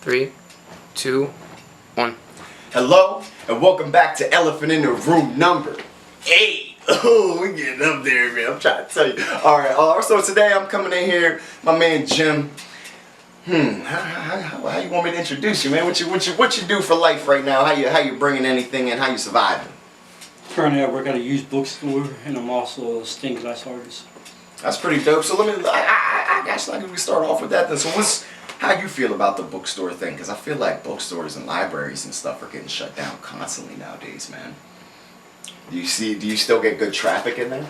3, 2, 1. Hello, and welcome back to Elephant in the Room number 8. Oh, we getting up there, man. I'm trying to tell you. Alright, so today I'm coming in here, my man Jim. How you want me to introduce you, man? What you do for life right now? How you bringing anything in? How you surviving? Currently, I work at a used bookstore, and I'm also a stained glass artist. That's pretty dope. So I guess like we start off with that then. So how you feel about the bookstore thing? Because I feel like bookstores and libraries and stuff are getting shut down constantly nowadays, man. Do you still get good traffic in there?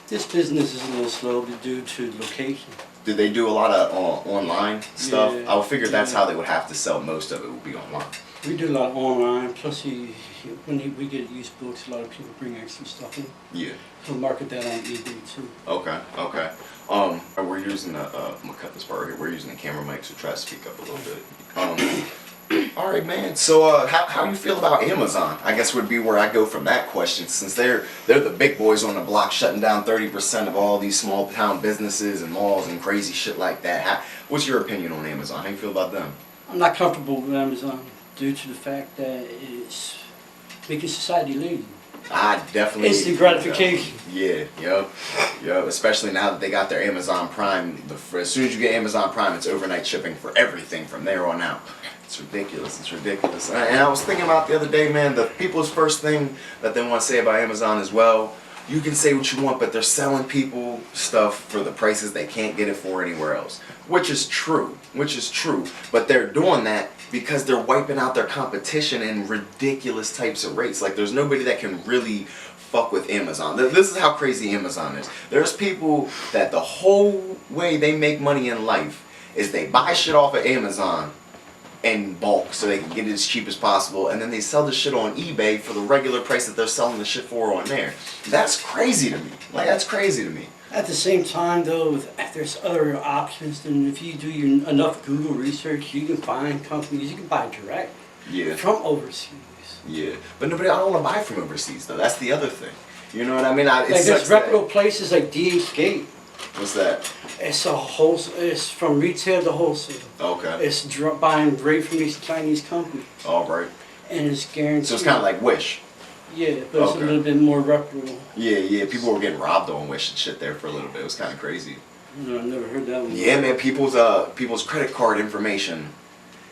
This business is a little slow due to location. Do they do a lot of online stuff? Yeah, I would figure that's how they would have to sell most of it, would be online. We do a lot online, plus when we get used books, a lot of people bring extra stuff in. Yeah. We'll market that on eBay too. Okay. We're using I'm gonna cut this part right here. We're using the camera mic, so try to speak up a little bit. All right, man. So how you feel about Amazon? I guess would be where I go from that question, since they're the big boys on the block, shutting down 30% of all these small town businesses and malls and crazy shit like that. What's your opinion on Amazon? How you feel about them? I'm not comfortable with Amazon due to the fact that it's making society lazy. I definitely. Instant gratification. Yeah, yep. Especially now that they got their Amazon Prime. As soon as you get Amazon Prime, it's overnight shipping for everything from there on out. It's ridiculous. And I was thinking about the other day, man, the people's first thing that they want to say about Amazon is, well, you can say what you want, but they're selling people stuff for the prices they can't get it for anywhere else. Which is true. But they're doing that because they're wiping out their competition in ridiculous types of rates. Like, there's nobody that can really fuck with Amazon. This is how crazy Amazon is. There's people that the whole way they make money in life is they buy shit off of Amazon in bulk so they can get it as cheap as possible, and then they sell the shit on eBay for the regular price that they're selling the shit for on there. That's crazy to me. At the same time, though, there's other options. And if you do enough Google research, you can find companies. You can buy direct from overseas. Yeah, but I don't want to buy from overseas though. That's the other thing. You know what I mean? There's reputable places like DH Gate. What's that? It's from retail to wholesale. Okay. It's buying right from these Chinese companies. All right. And it's guaranteed. So it's kind of like Wish. Yeah, but it's a little bit more reputable. Yeah. People were getting robbed on Wish and shit there for a little bit. It was kind of crazy. No, I never heard that one. Yeah, man. People's credit card information.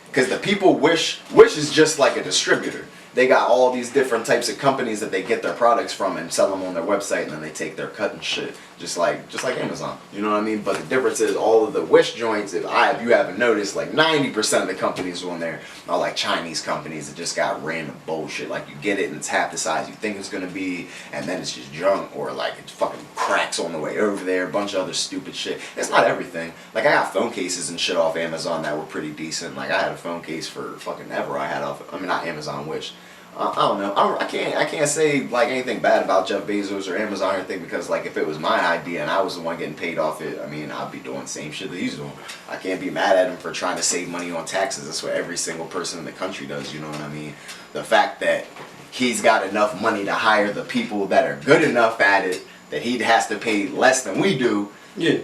Because the people Wish is just like a distributor. They got all these different types of companies that they get their products from and sell them on their website, and then they take their cut and shit, just like Amazon. You know what I mean? But the difference is all of the Wish joints, if you haven't noticed, like 90% of the companies on there are like Chinese companies that just got random bullshit. Like, you get it and it's half the size you think it's gonna be, and then it's just junk, or like it fucking cracks on the way over there, a bunch of other stupid shit. It's not everything. Like, I got phone cases and shit off Amazon that were pretty decent. Like, I had a phone case for fucking ever. Not Amazon, Wish. I don't know. I can't say like anything bad about Jeff Bezos or Amazon or anything, because like if it was my idea and I was the one getting paid off it, I mean, I'd be doing the same shit that he's doing. I can't be mad at him for trying to save money on taxes. That's what every single person in the country does. You know what I mean? The fact that he's got enough money to hire the people that are good enough at it that he has to pay less than we do. Yeah.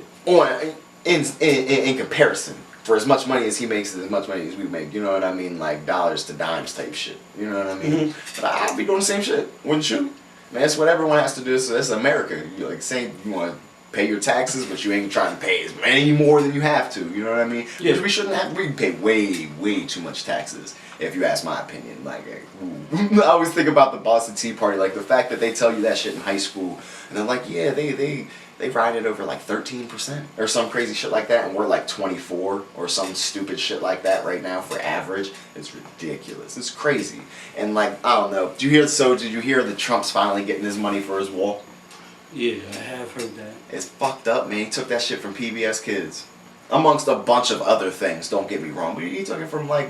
In comparison. For as much money as he makes, as much money as we make, you know what I mean? Like dollars to dimes type shit, you know what I mean? Mm-hmm. But I'd be doing the same shit, wouldn't you? Man, that's what everyone has to do. So that's America. You like saying you want to pay your taxes, but you ain't trying to pay as many more than you have to. You know what I mean? Yeah. Because we shouldn't have. We pay way too much taxes. If you ask my opinion, like I always think about the Boston Tea Party, like the fact that they tell you that shit in high school, and they're like, yeah, they ride it over like 13% or some crazy shit like that, and we're like 24 or some stupid shit like that right now for average. It's ridiculous. It's crazy. And like, I don't know. Did you hear that Trump's finally getting his money for his wall? Yeah, I have heard that. It's fucked up, man. He took that shit from PBS Kids, amongst a bunch of other things. Don't get me wrong, but he took it from like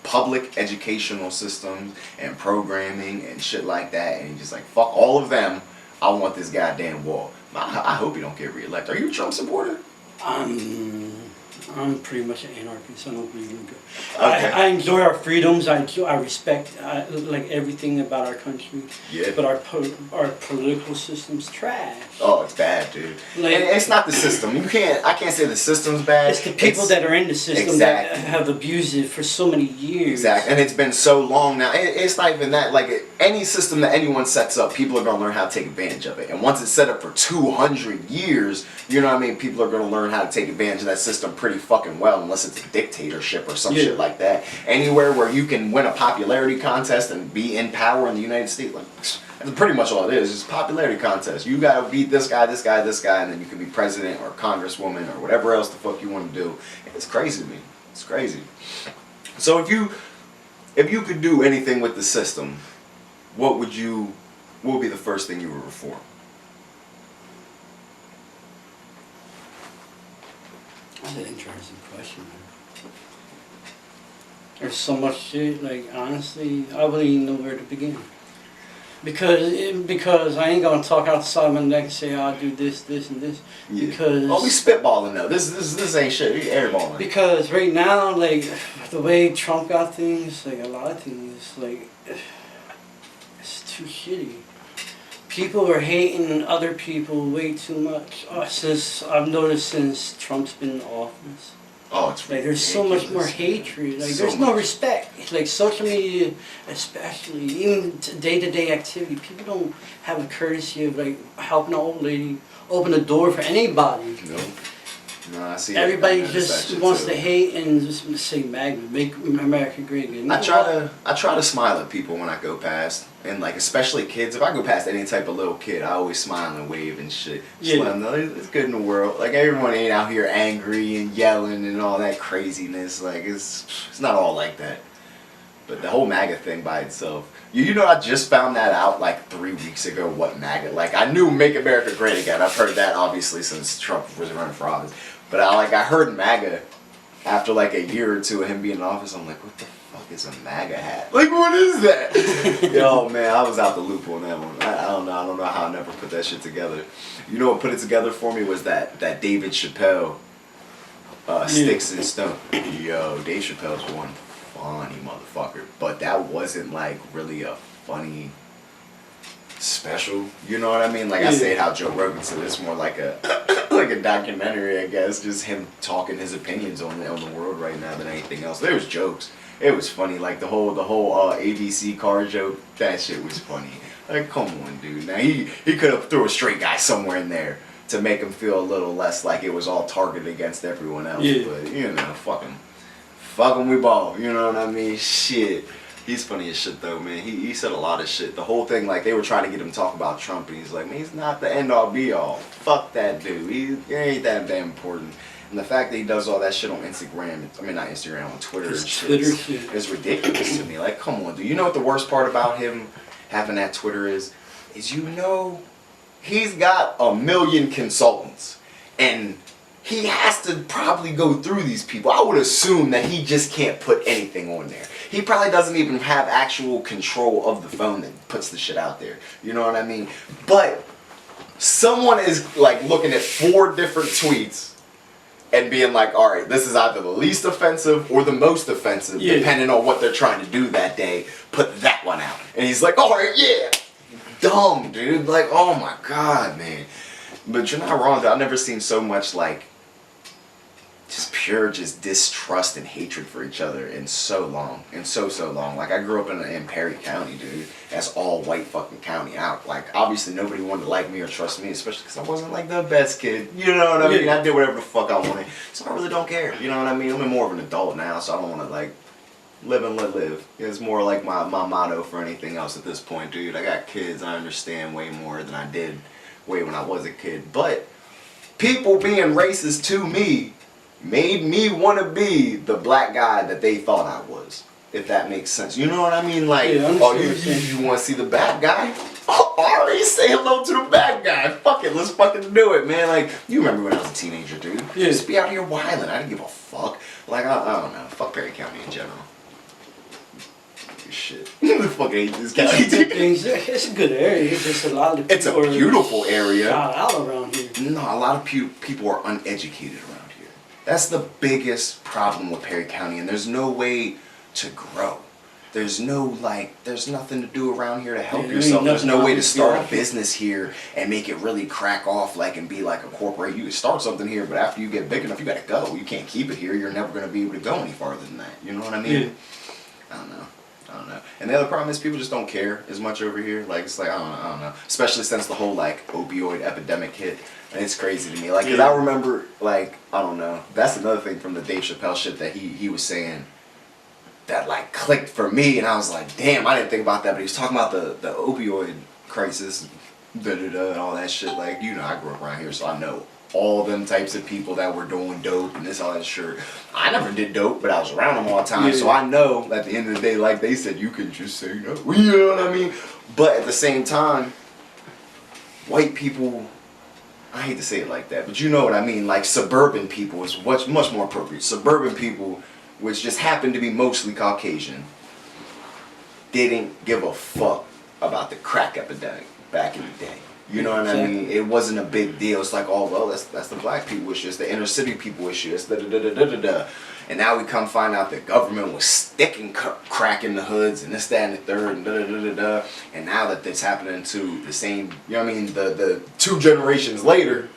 public educational systems and programming and shit like that, and he just like, fuck all of them. I want this goddamn wall. I hope he don't get reelected. Are you a Trump supporter? I'm I'm pretty much an anarchist. I don't believe in good. Okay. I enjoy our freedoms. I respect like everything about our country. Yeah. But our political system's trash. Oh, it's bad, dude. Like, and it's not the system. I can't say the system's bad. It's the people that are in the system that have abused it for so many years. Exactly. And it's been so long now. It's not even that. Like, any system that anyone sets up, people are going to learn how to take advantage of it. And once it's set up for 200 years, you know what I mean? People are going to learn how to take advantage of that system pretty fucking well, unless it's a dictatorship or some shit like that. Anywhere where you can win a popularity contest and be in power in the United States, like, that's pretty much all it is. It's a popularity contest. You gotta beat this guy, this guy, this guy, and then you can be president or congresswoman or whatever else the fuck you want to do. It's crazy to me. It's crazy. So if you could do anything with the system, what would be the first thing you would reform? That's an interesting question, man. There's so much shit, like, honestly, I wouldn't even know where to begin. Because I ain't gonna talk outside of my neck and say, I'll do this, this, and this. Yeah. Because... Oh, we spitballing though. This ain't shit. We airballing. Because right now, like, the way Trump got things, like, a lot of things, like, it's too shitty. People are hating other people way too much. I've noticed since Trump's been in office. Oh, it's like there's so much more hatred. Like there's no respect. Like social media, especially, even day-to-day activity, people don't have a courtesy of like helping an old lady open a door for anybody. No, I see. Everybody just wants to hate and just say MAGA, make America great again. I try to smile at people when I go past, and like especially kids. If I go past any type of little kid, I always smile and wave and shit. Just let them know it's good in the world. Like everyone ain't out here angry and yelling and all that craziness. Like it's not all like that. But the whole MAGA thing by itself. You know, I just found that out like 3 weeks ago. What MAGA? Like I knew "Make America Great Again." I've heard that obviously since Trump was running for office. But I heard MAGA after like a year or two of him being in office. I'm like, what the fuck is a MAGA hat? Like, what is that? Yo, man, I was out the loop on that one. I don't know how I never put that shit together. You know what put it together for me was that David Chappelle, Sticks and Stone. Yo, Dave Chappelle's one funny motherfucker. But that wasn't like really a funny special. You know what I mean? Like I said, how Joe Rogan said, it's more like a documentary, I guess, just him talking his opinions on the world right now than anything else. There was jokes. It was funny, like the whole ABC car joke. That shit was funny. Like, come on, dude. Now he could have threw a straight guy somewhere in there to make him feel a little less like it was all targeted against everyone else. Yeah. But you know, fuck him, we ball. You know what I mean? Shit. He's funny as shit though, man. He said a lot of shit. The whole thing, like they were trying to get him to talk about Trump, and he's like, man, he's not the end all be all. Fuck that dude. He ain't that damn important. And the fact that he does all that shit on Instagram, not Instagram, on Twitter and shit, is ridiculous to me. Like, come on, dude. You know what the worst part about him having that Twitter is you know, he's got 1 million consultants, and he has to probably go through these people. I would assume that he just can't put anything on there. He probably doesn't even have actual control of the phone that puts the shit out there. You know what I mean? But someone is like looking at 4 different tweets and being like, all right, this is either the least offensive or the most offensive, depending on what they're trying to do that day. Put that one out. And he's like, all right, yeah. Dumb, dude. Like, oh my God, man. But you're not wrong, though. I've never seen so much like just pure distrust and hatred for each other in so long. So long. Like, I grew up in Perry County, dude. That's all white fucking county out. Like, obviously nobody wanted to like me or trust me, especially because I wasn't like the best kid. You know what I mean? I did whatever the fuck I wanted. So I really don't care. You know what I mean? I'm more of an adult now, so I don't want to like live and let live. It's more like my motto for anything else at this point, dude. I got kids. I understand way more than I did way when I was a kid. But people being racist to me made me want to be the black guy that they thought I was, if that makes sense. You know what I mean? Like, oh, you want to see the bad guy? Oh, already say hello to the bad guy. Fuck it, let's fucking do it, man. Like, you remember when I was a teenager, dude? Just be out here wilding. I didn't give a fuck. Like, I don't know. Fuck Perry County in general. Shit. The fuck hate this county. It's a good area. It's just a lot of people. It's a beautiful area. Shot out around here. No, a lot of people are uneducated around here. That's the biggest problem with Perry County, and there's no way to grow. There's nothing to do around here to help yourself. There's no way to start a business here and make it really crack off and be like a corporate. You can start something here, but after you get big enough, you gotta go. You can't keep it here. You're never gonna be able to go any farther than that. You know what I mean? Yeah. I don't know. And the other problem is people just don't care as much over here. It's I don't know. Especially since the whole opioid epidemic hit. And it's crazy to me. Cause I remember I don't know. That's another thing from the Dave Chappelle shit that he was saying that clicked for me, and I was like, damn, I didn't think about that. But he was talking about the opioid crisis, and all that shit. I grew up around here, so I know all them types of people that were doing dope and all that shit. I never did dope, but I was around them all the time, so I know at the end of the day, like they said, you can just say no. You know what I mean? But at the same time, white people, I hate to say it like that, but you know what I mean. Suburban people is much more appropriate. Suburban people, which just happened to be mostly Caucasian, didn't give a fuck about the crack epidemic back in the day. You know what I mean? It wasn't a big deal. It's that's the black people issue. It's the inner city people issue. It's da-da-da-da-da-da. And now we come find out the government was sticking crack in the hoods and this, that, and the third, and da-da-da-da-da. And now that it's happening to the same, you know what I mean, the 2 generations later,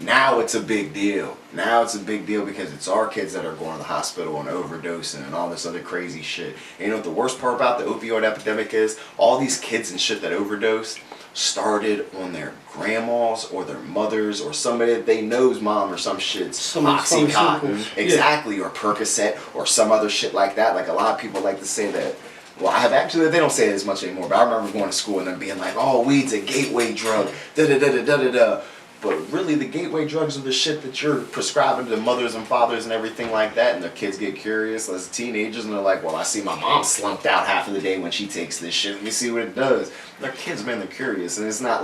now it's a big deal. Now it's a big deal because it's our kids that are going to the hospital and overdosing and all this other crazy shit. And you know what the worst part about the opioid epidemic is? All these kids and shit that overdose started on their grandmas or their mothers or somebody that they know's mom or some shit. Oxycontin, exactly, or Percocet or some other shit like that. A lot of people like to say that. Well, they don't say it as much anymore, but I remember going to school and them being like, oh, weed's a gateway drug, da-da-da-da-da-da-da. But really, the gateway drugs are the shit that you're prescribing to mothers and fathers and everything like that, and their kids get curious as teenagers, and they're like, well, I see my mom slumped out half of the day when she takes this shit. Let me see what it does. Their kids, man, they're curious, and it's not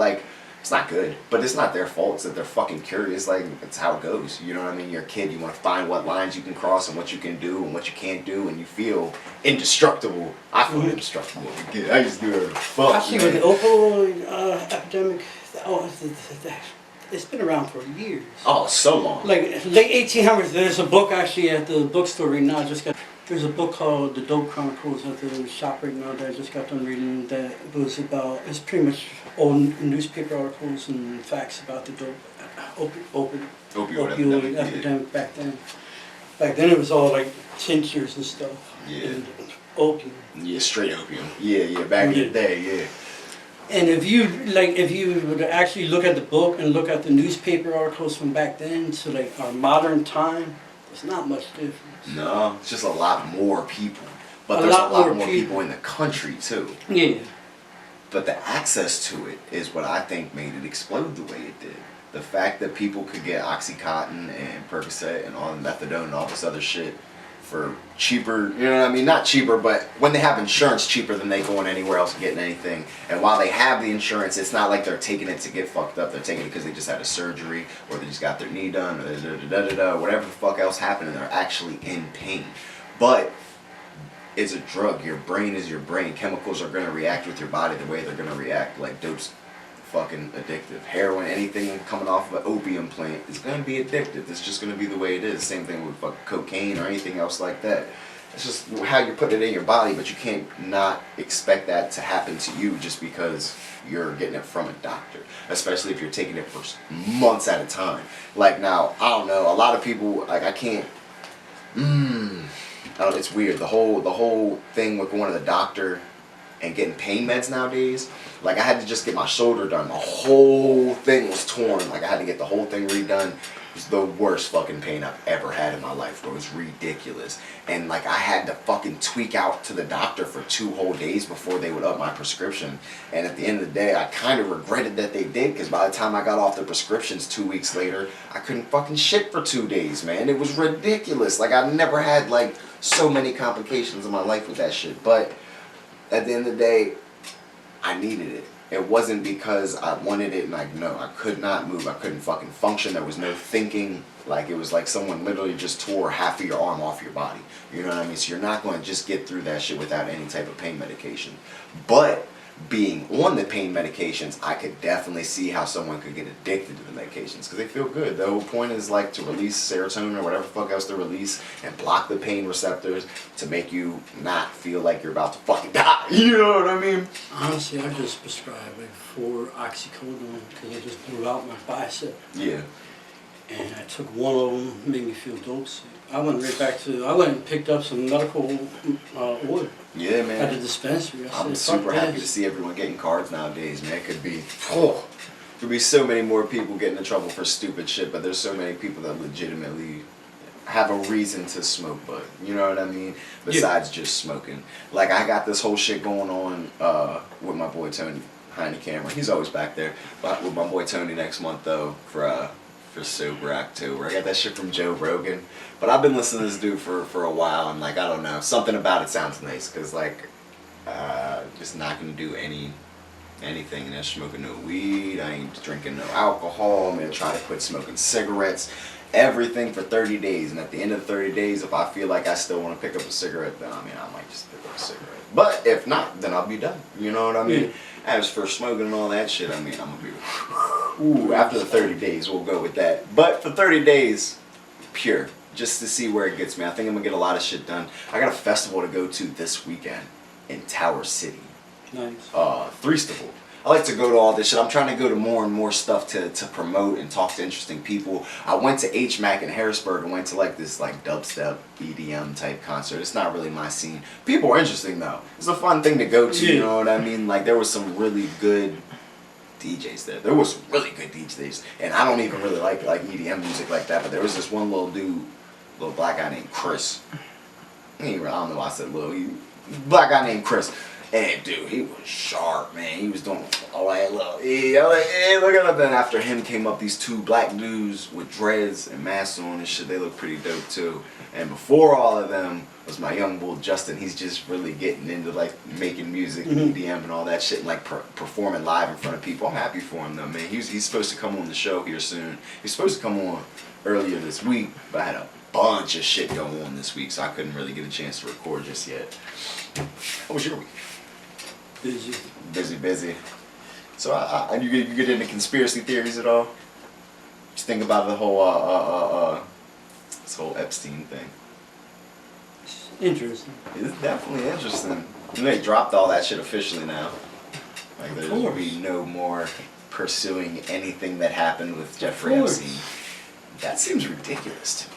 good, but it's not their fault. It's that they're fucking curious. It's how it goes. You know what I mean? You're a kid. You want to find what lines you can cross and what you can do and what you can't do, and you feel indestructible. I feel indestructible as a kid. I just do it. Fuck, actually, with the opioid epidemic, it's been around for years. Oh, so long. Late 1800s. There's a book actually at the bookstore right now. There's a book called The Dope Chronicles at the shop right now that I just got done reading. That was about. It's pretty much all newspaper articles and facts about the dope opioid epidemic back then. Back then it was all tinctures and stuff. Yeah. And opium. Yeah, straight opium. Yeah. Back in the day, yeah. And if you would actually look at the book and look at the newspaper articles from back then to our modern time, there's not much difference. No, it's just a lot more people. But there's a lot more people in the country too. Yeah. But the access to it is what I think made it explode the way it did. The fact that people could get Oxycontin and Percocet and all the methadone and all this other shit for cheaper, you know what I mean? Not cheaper, but when they have insurance, cheaper than they going anywhere else and getting anything. And while they have the insurance, it's not like they're taking it to get fucked up. They're taking it because they just had a surgery, or they just got their knee done, or whatever the fuck else happened, and they're actually in pain. But it's a drug. Your brain is your brain. Chemicals are going to react with your body the way they're going to react. Dope's fucking addictive. Heroin, anything coming off of an opium plant is going to be addictive. It's just going to be the way it is. Same thing with fucking cocaine or anything else like that. It's just how you put it in your body, but you can't not expect that to happen to you just because you're getting it from a doctor, especially if you're taking it for months at a time. Now, I don't know, a lot of people, I can't, it's weird. The whole thing with going to the doctor and getting pain meds nowadays, I had to just get my shoulder done. The whole thing was torn. I had to get the whole thing redone. It was the worst fucking pain I've ever had in my life, bro. It was ridiculous. And I had to fucking tweak out to the doctor for 2 whole days before they would up my prescription. And at the end of the day, I kind of regretted that they did, because by the time I got off the prescriptions 2 weeks later, I couldn't fucking shit for 2 days, man. It was ridiculous. I've never had so many complications in my life with that shit. But at the end of the day, I needed it. It wasn't because I wanted it and no, I could not move. I couldn't fucking function. There was no thinking. It was like someone literally just tore half of your arm off your body. You know what I mean? So you're not going to just get through that shit without any type of pain medication. But being on the pain medications, I could definitely see how someone could get addicted to the medications because they feel good. The whole point is like to release serotonin or whatever the fuck else to release and block the pain receptors to make you not feel like you're about to fucking die. You know what I mean? Honestly, I just prescribed like 4 oxycodone because I just blew out my bicep. Yeah. And I took one of them, made me feel dope sick. I went and picked up some medical oil Yeah, man. at the dispensary. I'm super happy to see everyone getting cards nowadays, man. It could be so many more people getting in trouble for stupid shit, but there's so many people that legitimately have a reason to smoke, but you know what I mean? Besides just smoking. Like, I got this whole shit going on with my boy Tony behind the camera. He's always back there. But with my boy Tony next month, though, for Sober October. I got that shit from Joe Rogan. But I've been listening to this dude for a while, and like, I don't know, something about it sounds nice, because like, just not gonna do anything, and smoking no weed, I ain't drinking no alcohol, I'm gonna try to quit smoking cigarettes, everything for 30 days, and at the end of 30 days, if I feel like I still want to pick up a cigarette, then I mean, I might just pick up a cigarette. But if not, then I'll be done, you know what I mean? As for smoking and all that shit, I mean, I'm gonna be, ooh, after the 30 days, we'll go with that. But for 30 days, pure, just to see where it gets me. I think I'm gonna get a lot of shit done. I got a festival to go to this weekend in Tower City. Nice. Steagle. I like to go to all this shit. I'm trying to go to more and more stuff to promote and talk to interesting people. I went to HMAC in Harrisburg and went to like this like dubstep EDM type concert. It's not really my scene. People are interesting though. It's a fun thing to go to, you know what I mean? Like there was some really good DJs there. There was some really good DJs. And I don't even really like EDM music like that, but there was this one little dude, little black guy named Chris. I don't know why I said little. Black guy named Chris. And dude, he was sharp, man. He was doing all that little, yeah, like, hey, look at him. Then after him came up these 2 black dudes with dreads and masks on and shit. They look pretty dope too. And before all of them was my young bull Justin. He's just really getting into like making music and EDM and all that shit, and like performing live in front of people. I'm happy for him though, man. He's supposed to come on the show here soon. He's supposed to come on earlier this week, but I had a bunch of shit going on this week, so I couldn't really get a chance to record just yet. How was your week? Busy. So you get into conspiracy theories at all? Just think about the whole this whole Epstein thing. It's interesting. It's definitely interesting. You know, they dropped all that shit officially now. Like there will be no more pursuing anything that happened with Jeffrey Epstein. That seems ridiculous to me.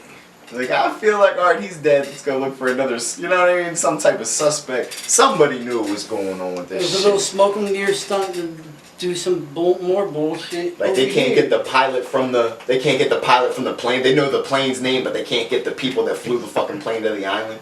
Like, I feel like, alright, he's dead, let's go look for another, you know what I mean, some type of suspect. Somebody knew what was going on with this shit. There's a little smoke and mirror stunt to do some more bullshit. Like, they can't get the pilot from the plane. They know the plane's name, but they can't get the people that flew the fucking plane to the island.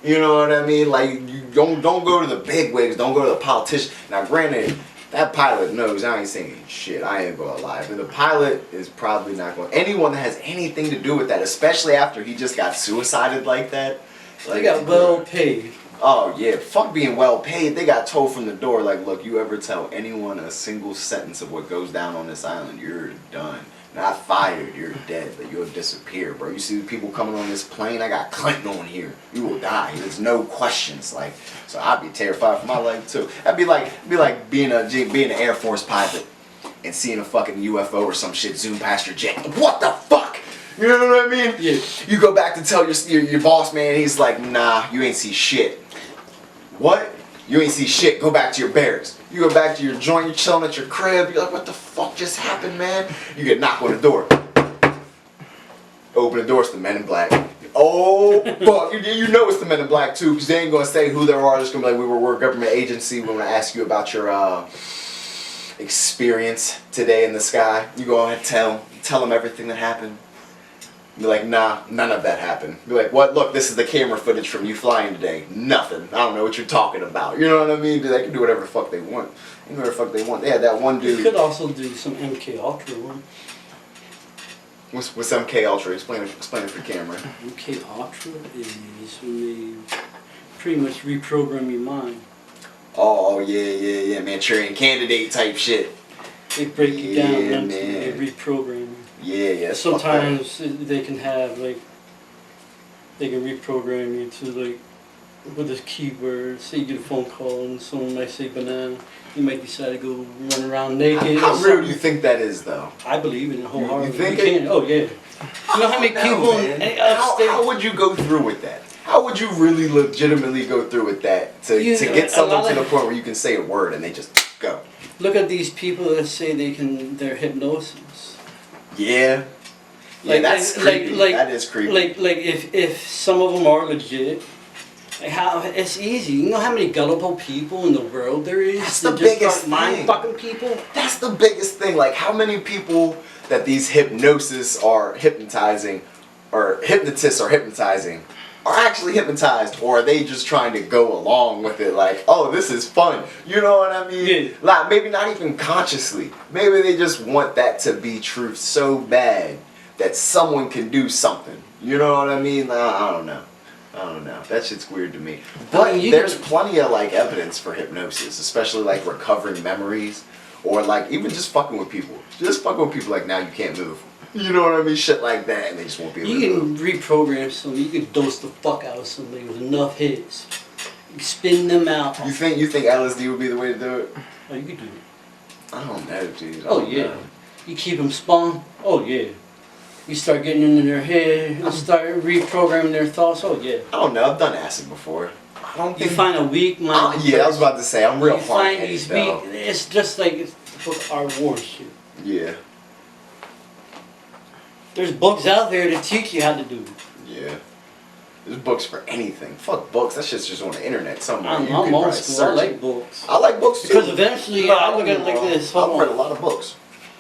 You know what I mean? Like, you don't go to the bigwigs, don't go to the politicians. Now, granted, that pilot knows I ain't saying shit. I ain't gonna lie. But the pilot is probably not going. Anyone that has anything to do with that, especially after he just got suicided like that. Like, they got well paid. Oh yeah, fuck being well paid. They got told from the door, like, look, you ever tell anyone a single sentence of what goes down on this island, you're done. Not fired, you're dead, but you'll disappear, bro. You see the people coming on this plane, I got Clinton on here. You will die. There's no questions. Like, so I'd be terrified for my life too. That'd be like being an Air Force pilot and seeing a fucking UFO or some shit zoom past your jet. What the fuck? You know what I mean? Yeah. You go back to tell your boss man, he's like, nah, you ain't see shit. What? You ain't see shit. Go back to your barracks. You go back to your joint, you're chilling at your crib, you're like, what the fuck just happened, man? You get knocked on the door. Open the door, it's the Men in Black. Oh, fuck. You know it's the Men in Black, too, because they ain't going to say who they are. They're just going to be like, we're a government agency. We're going to ask you about your experience today in the sky. You go ahead and tell them everything that happened. Be like, nah, none of that happened. Be like, what? Look, this is the camera footage from you flying today. Nothing. I don't know what you're talking about. You know what I mean? They can do whatever the fuck they want. They can do whatever the fuck they want. They had that one dude. You could also do some MK Ultra one. What's MK Ultra? Explain it for the camera. MK Ultra is when they pretty much reprogram your mind. Oh, yeah, Manchurian Candidate type shit. They break you down Yeah, mentally. man. They reprogram you. Yeah. Sometimes they can have like, they can reprogram you to like with this keyword. Say you get a phone call and someone might say banana. You might decide to go run around naked. How real do you think that is, though? I believe in it wholeheartedly. You think can. Oh yeah. You know how many people in upstate? How would you go through with that? How would you really legitimately go through with that to get someone to the point where you can say a word and they just go? Look at these people that say they're hypnosis. Yeah. Yeah, that's creepy. That is creepy. Like if some of them are legit, like how it's easy. You know how many gullible people in the world there is? That's the biggest mind fucking people. That's the biggest thing. Like how many people that these hypnosis are hypnotizing, or hypnotists are hypnotizing, are actually hypnotized, or are they just trying to go along with it? Like, oh, this is fun. You know what I mean? Yeah. Like maybe not even consciously. Maybe they just want that to be truth so bad that someone can do something. You know what I mean? I don't know. That shit's weird to me. But there's plenty of like evidence for hypnosis, especially like recovering memories, or like even just fucking with people. Just fucking with people like now you can't move. You know what I mean? Shit like that, and they just won't be able to move. You can reprogram somebody. You can dose the fuck out of somebody with enough hits. You can spin them out. You think LSD would be the way to do it? Oh, you could do it. I don't know, dude. Oh yeah. You keep them spun. Oh yeah. You start getting into their head and start reprogramming their thoughts. Oh yeah. I don't know. I've done acid before. I don't think. You find a weak mind. Yeah, I was about to say I'm real You find hard-headed, these though. weak. It's just like the book Art War shit. Yeah. There's books out there that teach you how to do it. Yeah. There's books for anything. Fuck books. That shit's just on the internet somewhere. I'm You can old probably school. I search like it. books. I like books too. Because eventually, I look at it like this. I've read a lot of books.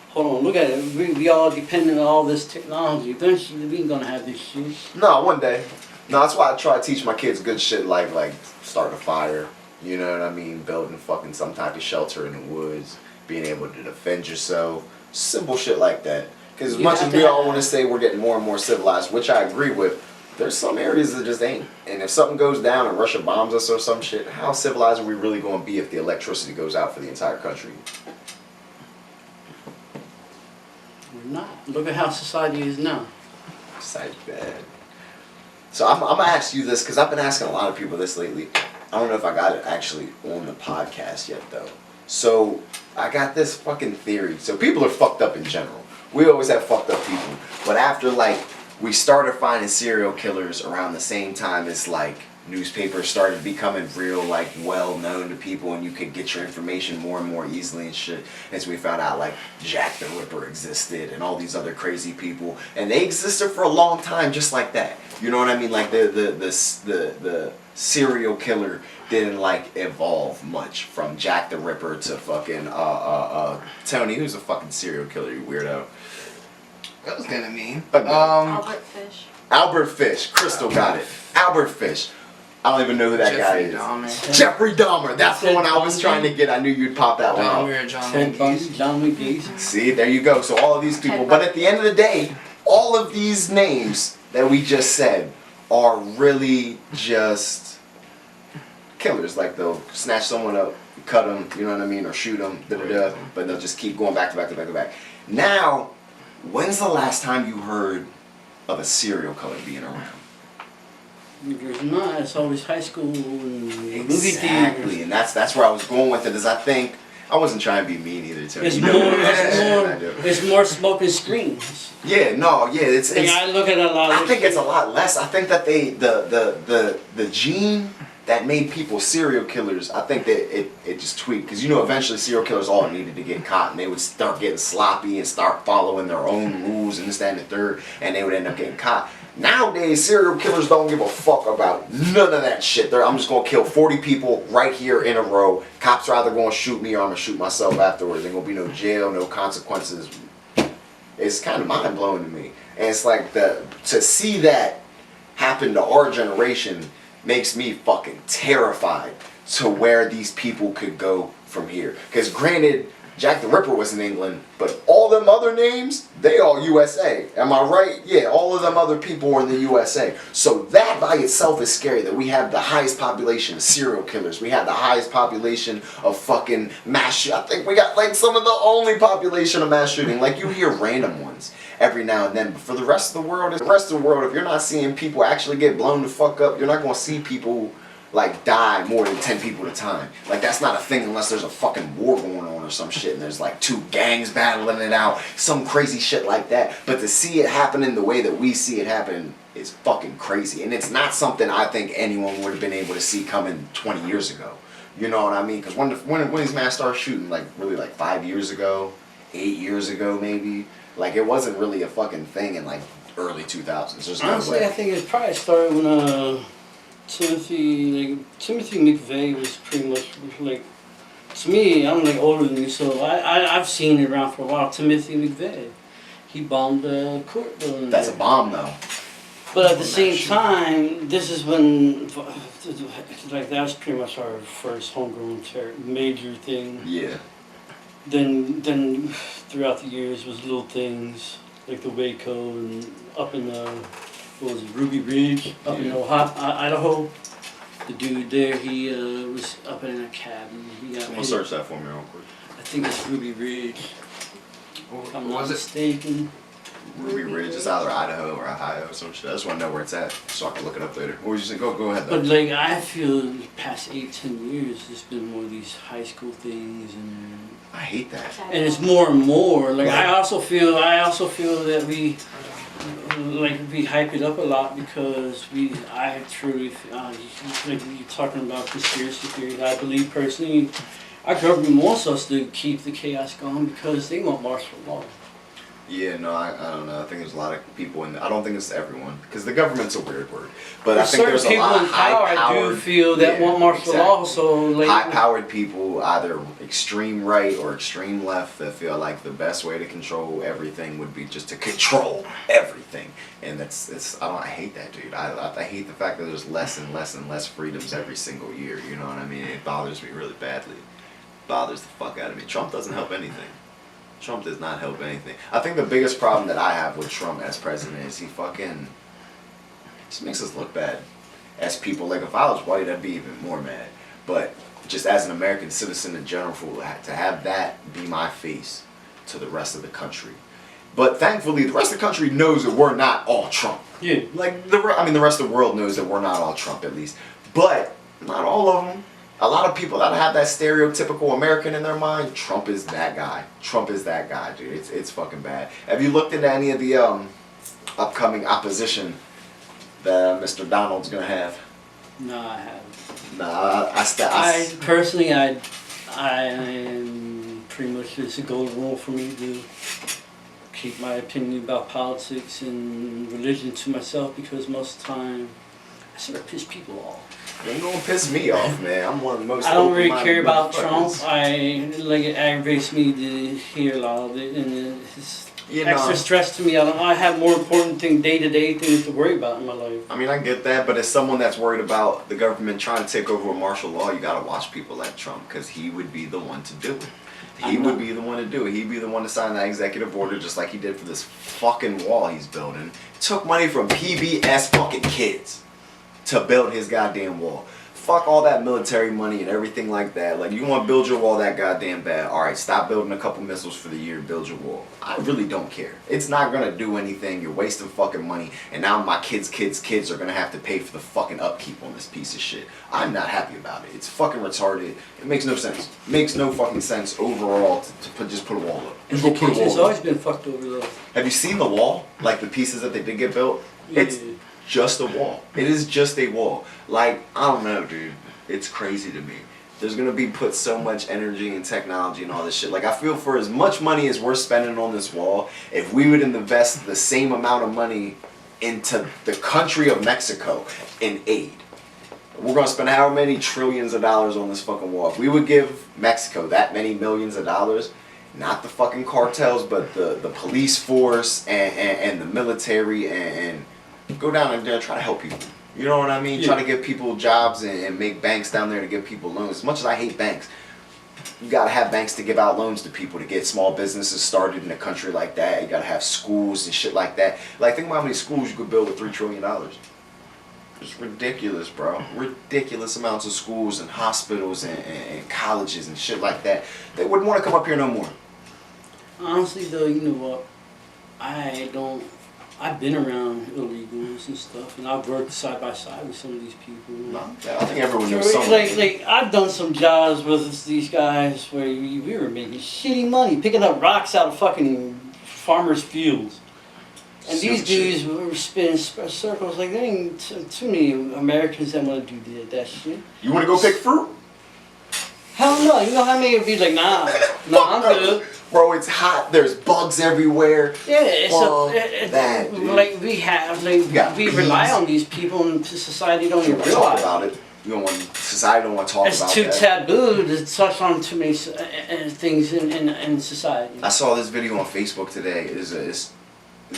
Hold on, look at it. We all dependent on all this technology. Eventually, we ain't gonna have this shit. No, one day. No, that's why I try to teach my kids good shit like starting a fire. You know what I mean? Building fucking some type of shelter in the woods. Being able to defend yourself. Simple shit like that. Because as much as we all want to say we're getting more and more civilized, which I agree with, there's some areas that just ain't. And if something goes down and Russia bombs us or some shit, how civilized are we really going to be if the electricity goes out for the entire country? We're not. Look at how society is now. Society's bad. So I'm going to ask you this, because I've been asking a lot of people this lately. I don't know if I got it actually on the podcast yet, though. So I got this fucking theory. So people are fucked up in general. We always have fucked up people. But after, like, we started finding serial killers around the same time as, like, newspapers started becoming real, like, well known to people, and you could get your information more and more easily and shit. As we found out, like, Jack the Ripper existed and all these other crazy people. And they existed for a long time just like that. You know what I mean? Like, the serial killer didn't, like, evolve much from Jack the Ripper to fucking, Tony, who's a fucking serial killer, you weirdo. That was kind of mean. Albert Fish. Albert Fish. Crystal got it. Albert Fish. I don't even know who that guy is. Dahmer. Jeffrey Dahmer. That's the one I was trying to get. I knew you'd pop that one out. Dahmer, John Ted Bundy, Gacy. John Gacy. See, there you go. So all of these people. But at the end of the day, all of these names that we just said are really just killers. Like they'll snatch someone up, cut them, you know what I mean, or shoot them, da-da-da, but they'll just keep going back to back to back to back. Now, when's the last time you heard of a serial killer being around? There's not. It's always high school and movie Exactly, theaters. and that's where I was going with it. Is I think I wasn't trying to be mean either. Tony. It's You more. know what I'm saying? I do. It's more smoke and screens. Yeah, no, yeah, it's. I look at a lot of. I think it's a lot less. I think that the gene that made people serial killers, I think that it just tweaked. Because, you know, eventually serial killers all needed to get caught, and they would start getting sloppy and start following their own rules and this, that, and the third, and they would end up getting caught. Nowadays, serial killers don't give a fuck about none of that shit. I'm just going to kill 40 people right here in a row. Cops are either going to shoot me or I'm going to shoot myself afterwards. There ain't going to be no jail, no consequences. It's kind of mind-blowing to me. And it's like, to see that happen to our generation makes me fucking terrified to where these people could go from here. Because granted, Jack the Ripper was in England, but all them other names, they all USA. Am I right? Yeah, all of them other people were in the USA. So that by itself is scary, that we have the highest population of serial killers. We have the highest population of fucking mass shooting. I think we got like some of the only population of mass shooting. Like you hear random ones every now and then. But for the rest of the world, if you're not seeing people actually get blown the fuck up, you're not going to see people like die more than 10 people at a time. Like that's not a thing unless there's a fucking war going on or some shit and there's like 2 gangs battling it out, some crazy shit like that. But to see it happening the way that we see it happen is fucking crazy. And it's not something I think anyone would have been able to see coming 20 years ago. You know what I mean? Because when these man started shooting, like really like 5 years ago, 8 years ago maybe, like it wasn't really a fucking thing in like early 2000s. There's no Honestly, way. I think it probably started when Timothy McVeigh was pretty much like, to me, I'm like older than you, so I've seen it around for a while. Timothy McVeigh, he bombed the court building. That's a bomb though. But at the same time, this is when, like, that was pretty much our first homegrown major thing. Yeah. Then throughout the years was little things like the Waco and up in what was it, Ruby Ridge up in Idaho. The dude there, he was up in a cabin. He got Someone search that for me real quick. I think it's Ruby Ridge. If I'm not Was it? mistaken. Ruby Ridge is either Idaho or Ohio or some shit. I just want to know where it's at so I can look it up later. Or you just go ahead though. But like I feel the past 8-10 years, there's been more of these high school things and. I hate that. And it's more and more. Like Right. I also feel that we hype it up a lot because I truly like you're talking about conspiracy theories. I believe personally, our government wants us to keep the chaos going because they want martial law. Yeah, no, I don't know. I think there's a lot of people in. I don't think it's everyone because the government's a weird word. But There's I think there's certain a people lot in of power I high-powered. do feel that want martial law. So like high-powered people, either extreme right or extreme left, that feel like the best way to control everything would be just to control everything, and I hate that, dude. I hate the fact that there's less and less and less freedoms every single year. You know what I mean? It bothers me really badly. It bothers the fuck out of me. Trump doesn't help anything. Trump does not help anything. I think the biggest problem that I have with Trump as president is he just makes us look bad as people. Like if I was white, I'd be even more mad. But just as an American citizen in general, to have that be my face to the rest of the country. But thankfully, the rest of the country knows that we're not all Trump. yeah. Like the rest of the world knows that we're not all Trump at least. But not all of them. A lot of people that have that stereotypical American in their mind, Trump is that guy. Trump is that guy, dude. It's fucking bad. Have you looked into any of the upcoming opposition that Mr. Donald's gonna have? No, I haven't. Nah, I personally, I am pretty much, it's a golden rule for me to keep my opinion about politics and religion to myself because most of the time I sort of piss people off. You ain't gonna piss me off, man. I'm one of the most. I don't really open-minded care about motherfuckers. Trump. It aggravates me to hear a lot of it, and it's You know. extra stress to me. I have more important day-to-day things to worry about in my life. I mean, I get that, but as someone that's worried about the government trying to take over with martial law, you gotta watch people like Trump, because he would be the one to do it. He would be the one to do it. He'd be the one to sign that executive order, just like he did for this fucking wall he's building. Took money from PBS fucking kids to build his goddamn wall. Fuck all that military money and everything like that. Like, you want to build your wall that goddamn bad. Alright, stop building a couple missiles for the year and build your wall. I really don't care. It's not going to do anything. You're wasting fucking money. And now my kids' are going to have to pay for the fucking upkeep on this piece of shit. I'm not happy about it. It's fucking retarded. It makes no sense. It makes no fucking sense overall to just put a wall up. Just go put a Education's wall up. always been fucked over though. Have you seen the wall? Like the pieces that they did get built? It's Yeah. just a wall. It is just a wall. Like, I don't know, dude. It's crazy to me. There's gonna be put so much energy and technology and all this shit. Like, I feel for as much money as we're spending on this wall, if we would invest the same amount of money into the country of Mexico in aid, we're gonna spend how many trillions of dollars on this fucking wall. If we would give Mexico that many millions of dollars, not the fucking cartels, but the police force and the military and go down and there and try to help people. You know what I mean? Yeah. Try to give people jobs and make banks down there to give people loans. As much as I hate banks, you gotta have banks to give out loans to people to get small businesses started in a country like that. You gotta have schools and shit like that. Like, think about how many schools you could build with $3 trillion. It's ridiculous, bro. Ridiculous amounts of schools and hospitals and colleges and shit like that. They wouldn't want to come up here no more. Honestly though, you know what? I've been around illegals and stuff, and I've worked side by side with some of these people. Yeah, I think everyone knows someone. Like I've done some jobs with these guys where we were making shitty money, picking up rocks out of fucking farmers' fields. And these dudes were spinning circles. Like, there ain't too many Americans that want to do that shit. You want to go pick fruit? Hell no. You know how many would be like, nah, I'm good. Bro, it's hot. There's bugs everywhere. Yeah, like we have, like we rely on these people, and society don't even realize talk about it. You don't want society don't want to talk about it. It's too taboo to touch on too many things in society. I saw this video on Facebook today. It's this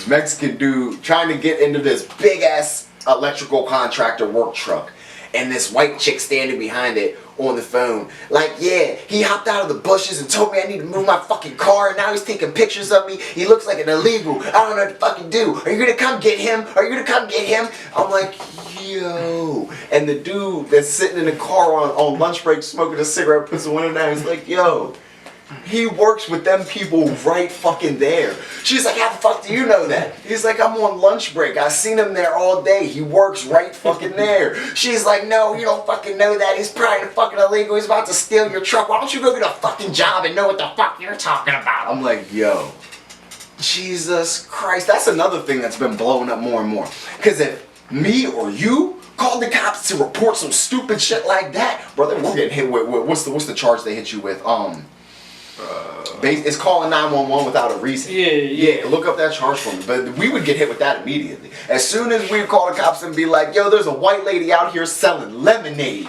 Mexican dude trying to get into this big ass electrical contractor work truck, and this white chick standing behind it on the phone. Like, yeah, he hopped out of the bushes and told me I need to move my fucking car, and now he's taking pictures of me. He looks like an illegal. I don't know what to fucking do. Are you gonna come get him? Are you gonna come get him? I'm like, yo. And the dude that's sitting in the car on lunch break smoking a cigarette puts the window down. He's like, yo. He works with them people right fucking there. She's like, how the fuck do you know that? He's like, I'm on lunch break. I've seen him there all day. He works right fucking there. She's like, no, you don't fucking know that. He's probably fucking illegal. He's about to steal your truck. Why don't you go get a fucking job and know what the fuck you're talking about? I'm like, yo, Jesus Christ. That's another thing that's been blowing up more and more. Because if me or you called the cops to report some stupid shit like that, brother, we're getting hit with what's the charge they hit you with? It's calling 911 without a reason. Yeah. Look up that charge for me. But we would get hit with that immediately. As soon as we call the cops and be like, yo, there's a white lady out here selling lemonade.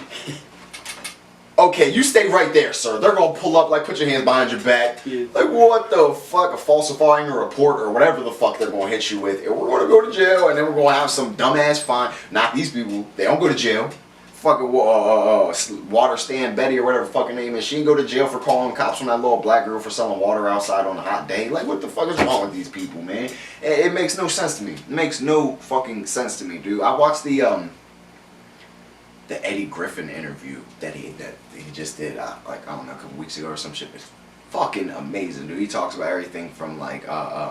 Okay, you stay right there, sir. They're gonna pull up, like, put your hands behind your back. Yeah. Like, what the fuck? Falsifying a report or whatever the fuck they're gonna hit you with. And we're gonna go to jail, and then we're gonna have some dumbass fine. Not these people. They don't go to jail. Fucking water stand Betty or whatever the fucking name is. She didn't go to jail for calling cops on that little black girl for selling water outside on a hot day. Like, what the fuck is wrong with these people, man? It makes no sense to me. It makes no fucking sense to me, dude. I watched the Eddie Griffin interview that he just did like, I don't know, a couple weeks ago or some shit. It's fucking amazing, dude. He talks about everything from like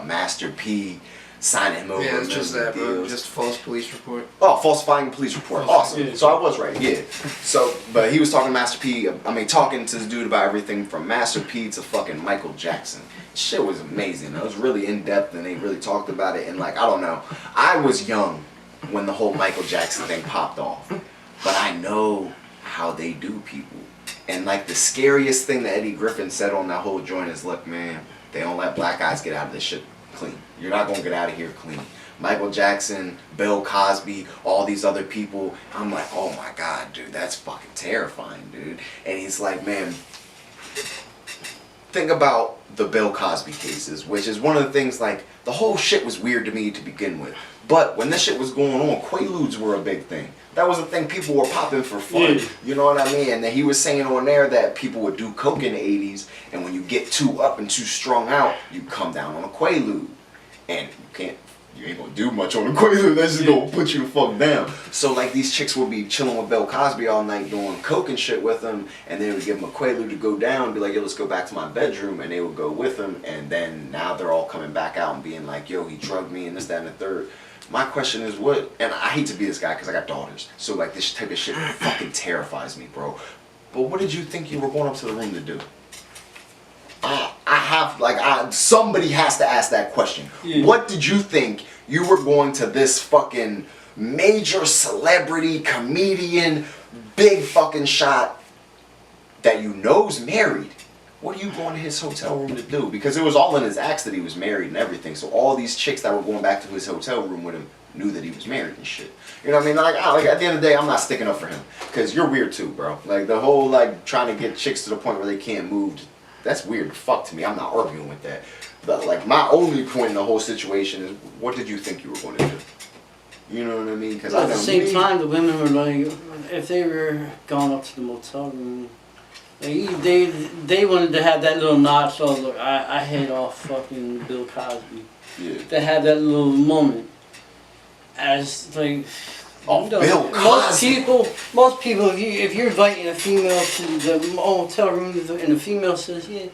Master P signing him over. Yeah, it's just that, bro. Just false police report. Oh, falsifying police report. Awesome. Yeah. So I was right. Yeah. So, but he was talking to Master P. I mean, talking to this dude about everything from Master P to fucking Michael Jackson. Shit was amazing. It was really in depth, and they really talked about it. And like, I don't know. I was young when the whole Michael Jackson thing popped off, but I know how they do people. And like, the scariest thing that Eddie Griffin said on that whole joint is, look, man, they don't let black guys get out of this shit clean. You're not gonna get out of here clean. Michael Jackson, Bill Cosby, all these other people. I'm like, oh my God, dude, that's fucking terrifying, dude. And he's like, man, think about the Bill Cosby cases, which is one of the things, like, the whole shit was weird to me to begin with. But when this shit was going on, Quaaludes were a big thing. That was a thing people were popping for fun. Yeah. You know what I mean? And then he was saying on there that people would do coke in the 80s, and when you get too up and too strung out, you come down on a Quaalude. And you ain't gonna do much on a Quaalude, that's just gonna put you the fuck down. So like, these chicks would be chilling with Bill Cosby all night doing coke and shit with him, and they would give him a Quaalude to go down and be like, yo, let's go back to my bedroom, and they would go with him, and then now they're all coming back out and being like, yo, he drugged me and this, that, and the third. My question is, what, and I hate to be this guy because I got daughters, so like, this type of shit fucking terrifies me, bro. But what did you think you were going up to the room to do? Somebody has to ask that question. Yeah. What did you think you were going to this fucking major celebrity, comedian, big fucking shot that you know's married? What are you going to his hotel room to do? Because it was all in his acts that he was married and everything. So all these chicks that were going back to his hotel room with him knew that he was married and shit. You know what I mean? Like at the end of the day, I'm not sticking up for him. Because you're weird too, bro. Like, the whole, like, trying to get chicks to the point where they can't move, that's weird fuck to me. I'm not arguing with that. But like, my only point in the whole situation is, what did you think you were going to do? You know what I mean? Because at the same time, the women were like, if they were gone up to the motel room, like, they wanted to have that little notch. So look, I hit off fucking Bill Cosby. Yeah. They had that little moment. As like, Bill Cosby. Most people, if you're inviting a female to the hotel room and the female says, yeah,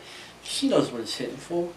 she knows what it's hitting for.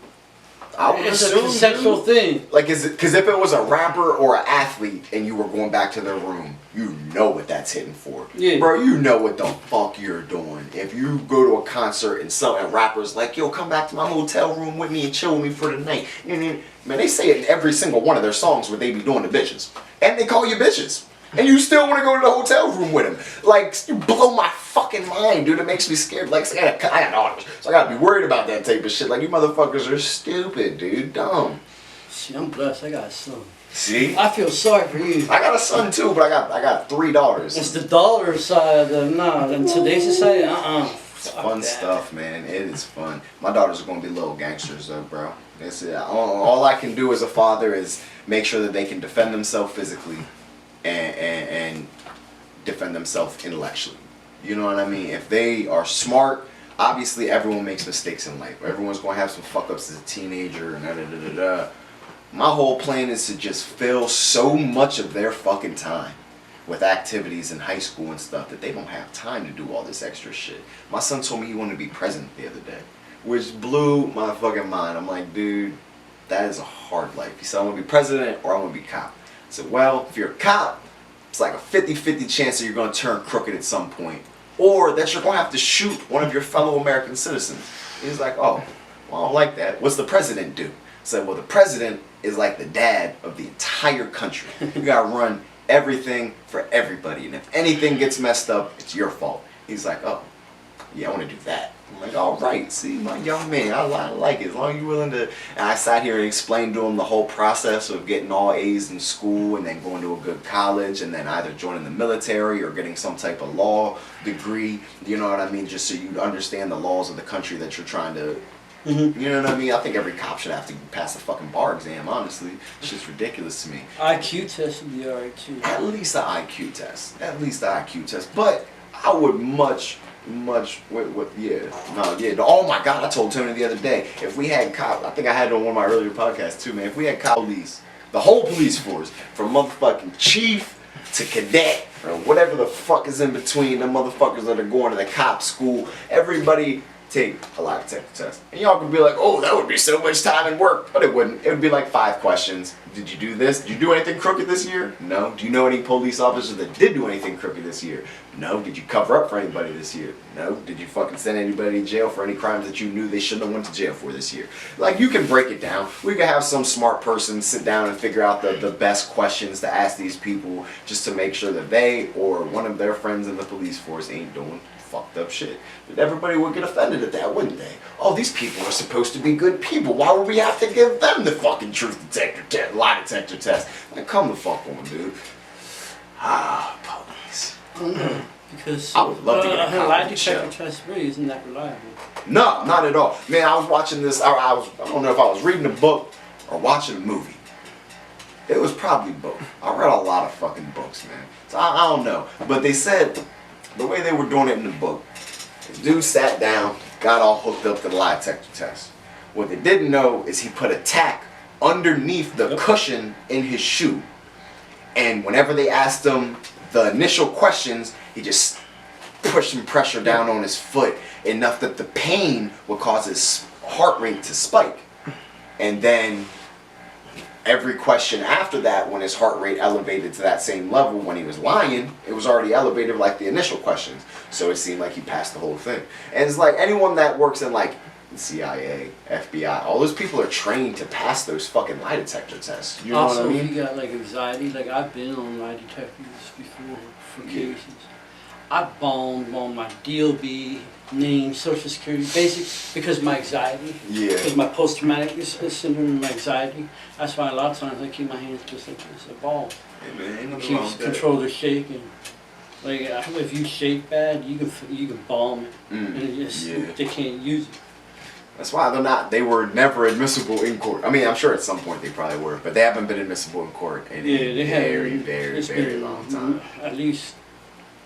I would It's a assume, consensual dude. thing. Like, is it because if it was a rapper or an athlete and you were going back to their room, you know what that's hitting for. Yeah. Bro, you know what the fuck you're doing. If you go to a concert and some rappers like, yo, come back to my hotel room with me and chill with me for the night. Man, they say it in every single one of their songs what they be doing to bitches. And they call you bitches. And you still want to go to the hotel room with them. Like, you blow my fucking mind, dude. It makes me scared. Like, I got daughters, so I gotta be worried about that type of shit. Like, you motherfuckers are stupid, dude. Dumb. See, I'm blessed. I got a son. See? I feel sorry for you. I got a son too, but I got 3 daughters. It's the dollar side of nah. In today's society, It's fun stuff, man. It is fun. My daughters are gonna be little gangsters, though, bro. That's it. All I can do as a father is make sure that they can defend themselves physically and defend themselves intellectually. You know what I mean? If they are smart, obviously everyone makes mistakes in life. Everyone's gonna have some fuck ups as a teenager and da. My whole plan is to just fill so much of their fucking time with activities in high school and stuff that they don't have time to do all this extra shit. My son told me he wanted to be president the other day, which blew my fucking mind. I'm like, dude, that is a hard life. He said, I want to be president or I want to be cop. I said, well, if you're a cop, it's like a 50-50 chance that you're going to turn crooked at some point, or that you're going to have to shoot one of your fellow American citizens. He's like, oh, well, I don't like that. What's the president do? I said, well, the president is like the dad of the entire country. You got to run everything for everybody, and if anything gets messed up, it's your fault. He's like, oh, yeah, I want to do that. I'm like, all right, see, my young man, I like it. As long as you're willing to. And I sat here and explained to him the whole process of getting all A's in school and then going to a good college and then either joining the military or getting some type of law degree. You know what I mean? Just so you understand the laws of the country that you're trying to. Mm-hmm. You know what I mean? I think every cop should have to pass a fucking bar exam, honestly. It's just ridiculous to me. IQ test would be alright too. At least an IQ test. But I would much, oh my God, I told Tony the other day, if we had cop, I think I had it on one of my earlier podcasts too, man, if we had cop police, the whole police force, from motherfucking chief to cadet, or whatever the fuck is in between, the motherfuckers that are going to the cop school, everybody take a lie detector test. And y'all could be like, oh, that would be so much time and work. But it wouldn't. It would be like 5 questions. Did you do this? Did you do anything crooked this year? No. Do you know any police officers that did do anything crooked this year? No. Did you cover up for anybody this year? No. Did you fucking send anybody to jail for any crimes that you knew they shouldn't have went to jail for this year? Like, you can break it down. We could have some smart person sit down and figure out the best questions to ask these people just to make sure that they or one of their friends in the police force ain't doing fucked up shit. But everybody would get offended at that, wouldn't they? Oh, these people are supposed to be good people. Why would we have to give them the fucking truth detector test, lie detector test? Like, come the fuck on, dude. Police. Because I would love to get a lie cop detector test really isn't that reliable. No, not at all. Man, I was watching this. I don't know if I was reading a book or watching a movie. It was probably both. I read a lot of fucking books, man. So I don't know. But they said the way they were doing it in the book, this dude sat down, got all hooked up to the lie detector test. What they didn't know is he put a tack underneath the cushion in his shoe. And whenever they asked him the initial questions, he just pushed some pressure down on his foot enough that the pain would cause his heart rate to spike. And then every question after that, when his heart rate elevated to that same level when he was lying, it was already elevated like the initial questions. So it seemed like he passed the whole thing. And it's like anyone that works in like the CIA, FBI, all those people are trained to pass those fucking lie detector tests. You know also, what I mean? if you got like anxiety, like I've been on lie detectors before for cases. I bombed on my DOB, name, social security, basic, because of my anxiety. Yeah. Because my post-traumatic syndrome and my anxiety. That's why a lot of times I keep my hands just like this, a ball. Hey man, ain't It nothing wrong keeps with that. control the shaking. Like if you shake bad, you can bomb it, and it just, they can't use it. That's why they were never admissible in court. I mean, I'm sure at some point they probably were, but they haven't been admissible in court in a very long time. At least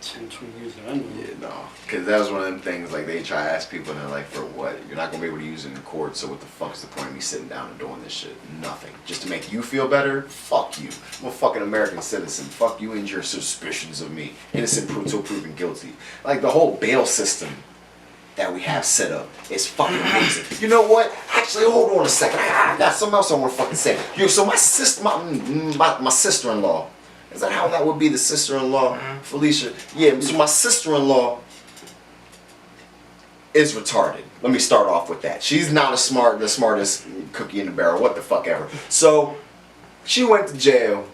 10, 20 years ago. Yeah, no. Because that was one of them things, like, they try to ask people, and they're like, for what? You're not going to be able to use it in court, so what the fuck's the point of me sitting down and doing this shit? Nothing. Just to make you feel better? Fuck you. I'm a fucking American citizen. Fuck you and your suspicions of me. Innocent until proven guilty. Like, the whole bail system that we have set up is fucking amazing. You know what? Actually, hold on a second. I got something else I want to fucking say. Yo, so my sister-in-law, is that how that would be, the sister-in-law, Felicia? Yeah, so my sister-in-law is retarded. Let me start off with that. She's not the smartest cookie in the barrel, what the fuck ever. So, she went to jail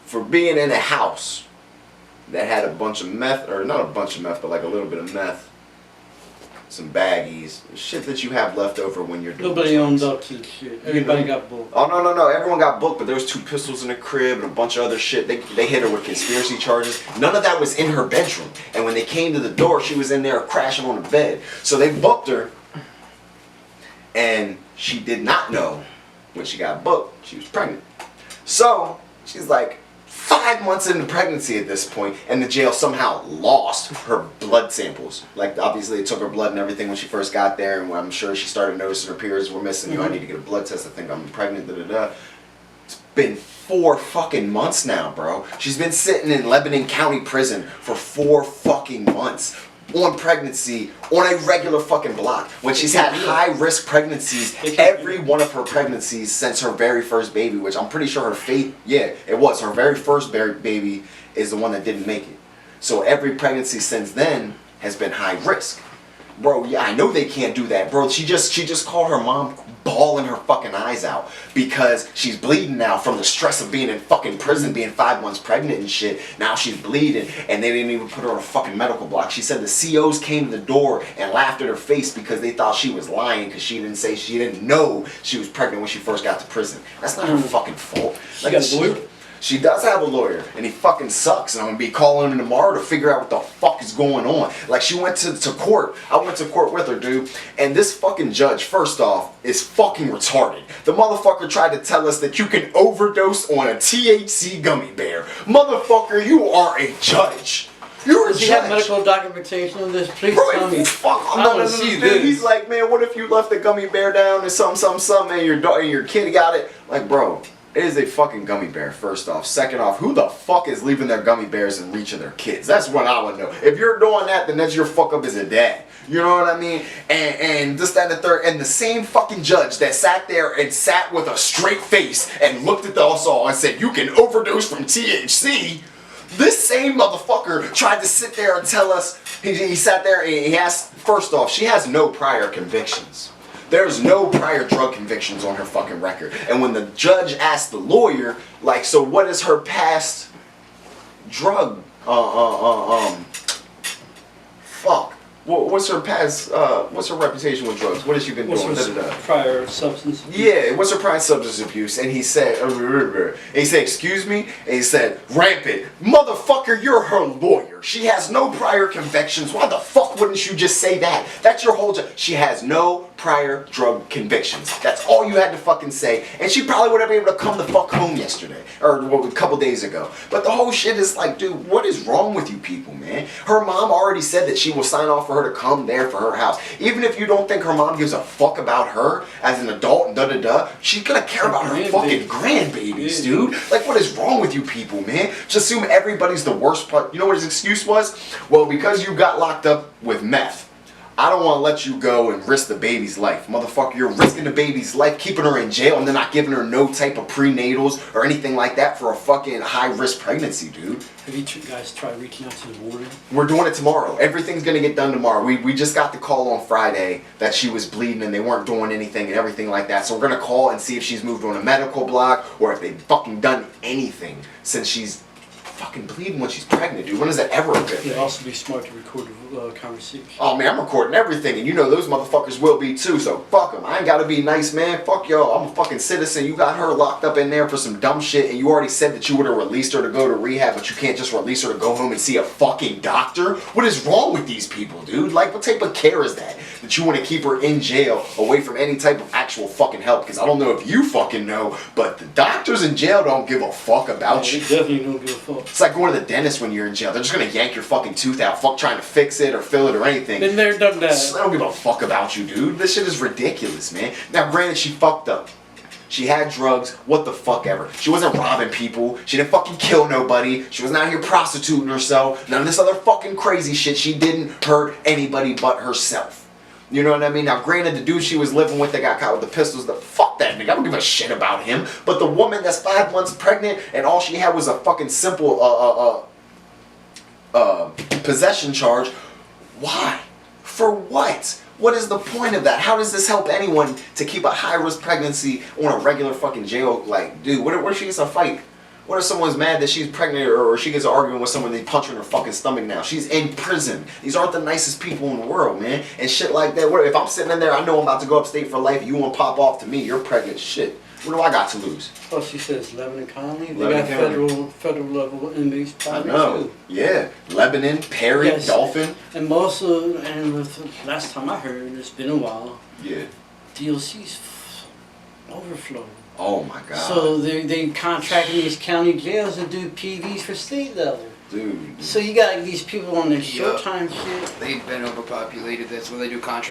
for being in a house that had a bunch of meth, or not a bunch of meth, but like a little bit of meth, some baggies, shit that you have left over when you're doing Nobody drugs. owned up to the shit. Everybody got booked. Oh, no. Everyone got booked, but there was 2 pistols in the crib and a bunch of other shit. They hit her with conspiracy charges. None of that was in her bedroom. And when they came to the door, she was in there crashing on the bed. So they booked her, and she did not know when she got booked she was pregnant. So she's like 5 months into pregnancy at this point, and the jail somehow lost her blood samples. Like, obviously it took her blood and everything when she first got there, and I'm sure she started noticing her periods were missing. I need to get a blood test, I think I'm pregnant, It's been 4 fucking months now, bro. She's been sitting in Lebanon County Prison for 4 fucking months on pregnancy on a regular fucking block. When she's had high risk pregnancies, every one of her pregnancies since her very first baby, which I'm pretty sure her her very first baby is the one that didn't make it. So every pregnancy since then has been high risk. Bro, yeah, I know they can't do that, bro. She just called her mom bawling her fucking eyes out because she's bleeding now from the stress of being in fucking prison, being 5 months pregnant and shit. Now she's bleeding, and they didn't even put her on a fucking medical block. She said the COs came to the door and laughed at her face because they thought she was lying because she didn't know she was pregnant when she first got to prison. That's not her fucking fault. She got a lawyer? She does have a lawyer, and he fucking sucks, and I'm gonna be calling him tomorrow to figure out what the fuck is going on. Like, she went to court. I went to court with her, dude, and this fucking judge, first off, is fucking retarded. The motherfucker tried to tell us that you can overdose on a THC gummy bear. Motherfucker, you are a judge. You're a Does judge. he have medical documentation on this? Please tell me. Fuck, I wanna see this. He's like, man, what if you left the gummy bear down and something, and your kid got it? Like, bro, it is a fucking gummy bear, first off. Second off, who the fuck is leaving their gummy bears in reach of their kids? That's what I would know. If you're doing that, then that's your fuck up as a dad. You know what I mean? And this, that, and the third. And the same fucking judge that sat there and sat with a straight face and looked at us all and said, you can overdose from THC. This same motherfucker tried to sit there and tell us, he sat there and he asked, first off, she has no prior convictions. There's no prior drug convictions on her fucking record. And when the judge asked the lawyer, like, so what is her past drug, fuck. What's her past, what's her reputation with drugs? What has she been doing? What's her prior substance abuse? Yeah, what's her prior substance abuse? And he said, excuse me? And he said, rampant. Motherfucker, you're her lawyer. She has no prior convictions. Why the fuck wouldn't you just say that? That's your whole job. She has no prior drug convictions. That's all you had to fucking say. And she probably would have been able to come the fuck home yesterday. Or a couple days ago. But the whole shit is like, dude, what is wrong with you people, man? Her mom already said that she will sign off for her to come there for her house. Even if you don't think her mom gives a fuck about her as an adult and she's gonna care about her fucking grandbabies, dude. Like, what is wrong with you people, man? Just assume everybody's the worst part. You know what his excuse was? Well, because you got locked up with meth, I don't want to let you go and risk the baby's life. Motherfucker, you're risking the baby's life, keeping her in jail, and then not giving her no type of prenatals or anything like that for a fucking high-risk pregnancy, dude. Have you two guys tried reaching out to the warden? We're doing it tomorrow. Everything's going to get done tomorrow. We just got the call on Friday that she was bleeding and they weren't doing anything and everything like that. So we're going to call and see if she's moved on a medical block or if they've fucking done anything since she's fucking bleeding when she's pregnant, dude. When is that ever a good thing? It'd also be smart to record a conversation. Oh man, I'm recording everything, and you know those motherfuckers will be too, so fuck them. I ain't gotta be nice, man. Fuck y'all. I'm a fucking citizen. You got her locked up in there for some dumb shit, and you already said that you would have released her to go to rehab, but you can't just release her to go home and see a fucking doctor? What is wrong with these people, dude? Like, what type of care is that? That you want to keep her in jail away from any type of actual fucking help? Because I don't know if you fucking know, but the doctors in jail don't give a fuck about you. They definitely don't give a fuck. It's like going to the dentist when you're in jail. They're just gonna yank your fucking tooth out, fuck trying to fix it or fill it or anything. Been there, done that. I don't give a fuck about you, dude. This shit is ridiculous, man. Now, granted, she fucked up. She had drugs. What the fuck ever. She wasn't robbing people. She didn't fucking kill nobody. She wasn't out here prostituting herself. None of this other fucking crazy shit. She didn't hurt anybody but herself. You know what I mean? Now, granted, the dude she was living with that got caught with the pistols, fuck that nigga. I don't give a shit about him. But the woman that's 5 months pregnant and all she had was a fucking simple possession charge. Why? For what? What is the point of that? How does this help anyone to keep a high-risk pregnancy on a regular fucking jail? Like, dude, what if she gets a fight? What if someone's mad that she's pregnant or she gets arguing with someone, they punch her in her fucking stomach now? She's in prison. These aren't the nicest people in the world, man. And shit like that. What if I'm sitting in there, I know I'm about to go upstate for life, you want to pop off to me, you're pregnant, shit. What do I got to lose? Plus, she says Lebanon County. They Lebanon got federal level inmates. I know. Too. Yeah. Lebanon, Perry, yes. Dolphin. And most of, and with, last time I heard, it's been a while. Yeah. DLC's overflow. Oh my god. So they contracting these county jails to do PVs for state level. Dude. So you got these people on this short time shit. They've been overpopulated. That's why they do contract.